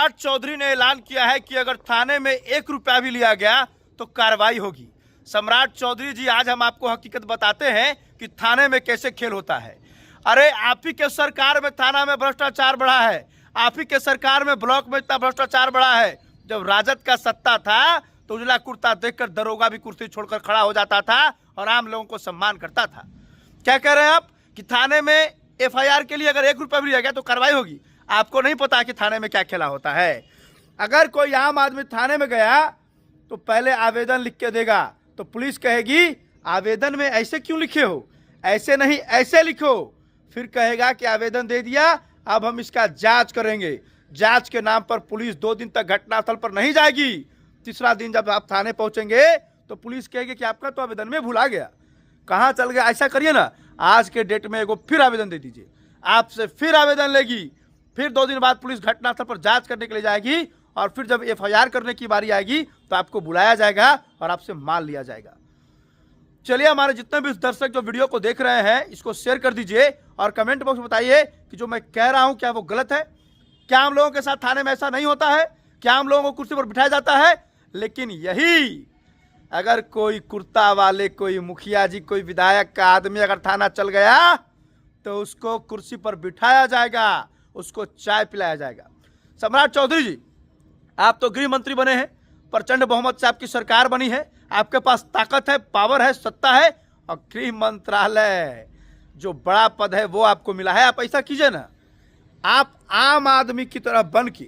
सम्राट चौधरी ने ऐलान किया है कि अगर थाने में 1 रुपया भी लिया गया तो कार्रवाई होगी। सम्राट चौधरी जी, आज हम आपको हकीकत बताते हैं कि थाने में कैसे खेल होता है। अरे आप ही के सरकार में थाना में भ्रष्टाचार बढ़ा है, आप ही के सरकार में ब्लॉक में इतना भ्रष्टाचार बढ़ा है। जब राजद का सत्ता था तो उजला कुर्ता देखकर दरोगा भी कुर्सी छोड़कर खड़ा हो जाता था और आम लोगों को सम्मान करता था। क्या कह रहे हैं आप कि थाने में FIR के लिए अगर 1 रुपया भी लिया गया तो कार्रवाई होगी। आपको नहीं पता कि थाने में क्या खेला होता है। अगर कोई आम आदमी थाने में गया तो पहले आवेदन लिख के देगा, तो पुलिस कहेगी आवेदन में ऐसे क्यों लिखे हो, ऐसे नहीं ऐसे लिखो। फिर कहेगा कि आवेदन दे दिया, अब हम इसका जांच करेंगे। जांच के नाम पर पुलिस 2 दिन तक घटनास्थल पर नहीं जाएगी। तीसरा दिन जब आप थाने पहुंचेंगे तो पुलिस कहेगी कि आपका तो आवेदन में भुला गया, कहाँ चल गया। ऐसा करिए ना, आज के डेट में एगो फिर आवेदन दे दीजिए, आपसे फिर आवेदन लेगी। फिर 2 दिन बाद पुलिस घटनास्थल पर जांच करने के लिए जाएगी और फिर जब FIR करने की बारी आएगी तो आपको बुलाया जाएगा और आपसे माल लिया जाएगा। चलिए, हमारे जितने भी दर्शक जो वीडियो को देख रहे हैं इसको शेयर कर दीजिए और कमेंट बॉक्स में बताइए कि जो मैं कह रहा हूं क्या वो गलत है। क्या हम लोगों के साथ थाने में ऐसा नहीं होता है? क्या हम लोगों को कुर्सी पर बिठाया जाता है? लेकिन यही अगर कोई कुर्ता वाले, कोई मुखिया जी, कोई विधायक का आदमी अगर थाना चल गया तो उसको कुर्सी पर बिठाया जाएगा, उसको चाय पिलाया जाएगा। सम्राट चौधरी जी, आप तो गृह मंत्री बने हैं, प्रचंड बहुमत से आपकी सरकार बनी है, आपके पास ताकत है, पावर है, सत्ता है और गृह मंत्रालय जो बड़ा पद है वो आपको मिला है। आप ऐसा कीजिए ना, आप आम आदमी की तरह बन के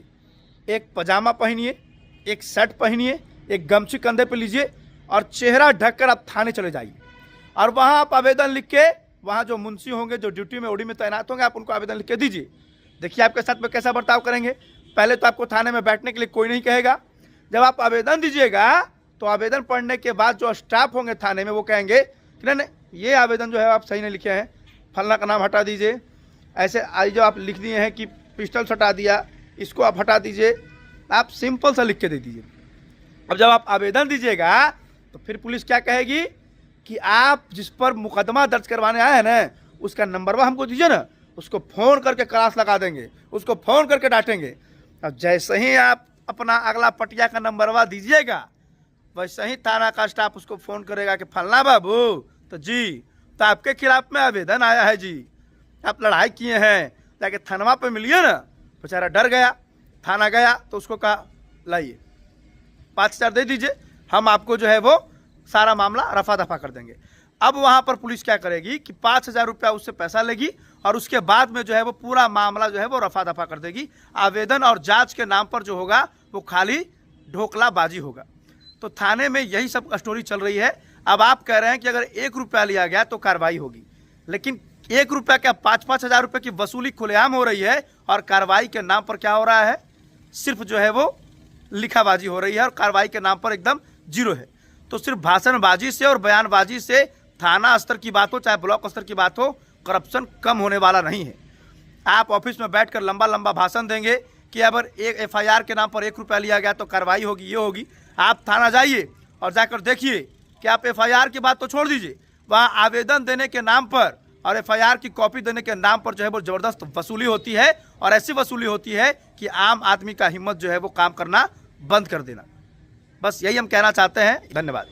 एक पजामा पहनिए, एक शर्ट पहनिए, एक गमछी कंधे पे लीजिए और चेहरा ढककर आप थाने चले जाइए और वहां आप आवेदन लिख के, वहां जो मुंशी होंगे, जो ड्यूटी में ओडी में तैनात होंगे, आप उनको आवेदन लिख के दीजिए। देखिए आपके साथ में कैसा बर्ताव करेंगे। पहले तो आपको थाने में बैठने के लिए कोई नहीं कहेगा। जब आप आवेदन दीजिएगा तो आवेदन पढ़ने के बाद जो स्टाफ होंगे थाने में वो कहेंगे कि नहीं, ये आवेदन जो है आप सही नहीं लिखे हैं, फलना का नाम हटा दीजिए, ऐसे आज जो आप लिख दिए हैं कि पिस्टल हटा दिया, इसको आप हटा दीजिए। आप सिंपल सा लिख के दे दीजिए। अब जब आप आवेदन दीजिएगा तो फिर पुलिस क्या कहेगी कि आप जिस पर मुकदमा दर्ज करवाने आए हैं ना, उसका नंबर हमको दीजिए ना, उसको फ़ोन करके क्लास लगा देंगे, उसको फ़ोन करके डांटेंगे। अब जैसे ही आप अपना अगला पटिया का नंबरवा दीजिएगा वैसे ही थाना का स्टाफ उसको फ़ोन करेगा कि फलना बाबू, तो जी, तो आपके खिलाफ में आवेदन आया है जी, आप लड़ाई किए हैं, जाके थानवा पे मिलिए ना। बेचारा डर गया, थाना गया तो उसको कहा लाइए 5,000 दे दीजिए, हम आपको जो है वो सारा मामला रफा दफा कर देंगे। अब वहाँ पर पुलिस क्या करेगी कि 5,000 रुपया उससे पैसा लेगी और उसके बाद में जो है वो पूरा मामला जो है वो रफा दफा कर देगी। आवेदन और जांच के नाम पर जो होगा वो खाली ढोकलाबाजी होगा। तो थाने में यही सब स्टोरी चल रही है। अब आप कह रहे हैं कि अगर 1 रुपया लिया गया तो कार्रवाई होगी, लेकिन 1 रुपया क्या 5-5 हज़ार रुपये की वसूली खुलेआम हो रही है और कार्रवाई के नाम पर क्या हो रहा है, सिर्फ जो है वो लिखाबाजी हो रही है और कार्रवाई के नाम पर एकदम जीरो है। तो सिर्फ भाषणबाजी से और बयानबाजी से थाना स्तर की बात हो चाहे ब्लॉक स्तर की बात हो, करप्शन कम होने वाला नहीं है। आप ऑफिस में बैठकर लंबा लंबा भाषण देंगे कि अगर एक FIR के नाम पर 1 रुपया लिया गया तो कार्रवाई होगी, ये होगी। आप थाना जाइए और जाकर देखिए कि आप FIR की बात तो छोड़ दीजिए, वहाँ आवेदन देने के नाम पर और FIR की कॉपी देने के नाम पर जो है वो ज़बरदस्त वसूली होती है और ऐसी वसूली होती है कि आम आदमी का हिम्मत जो है वो काम करना बंद कर देना। बस यही हम कहना चाहते हैं। धन्यवाद।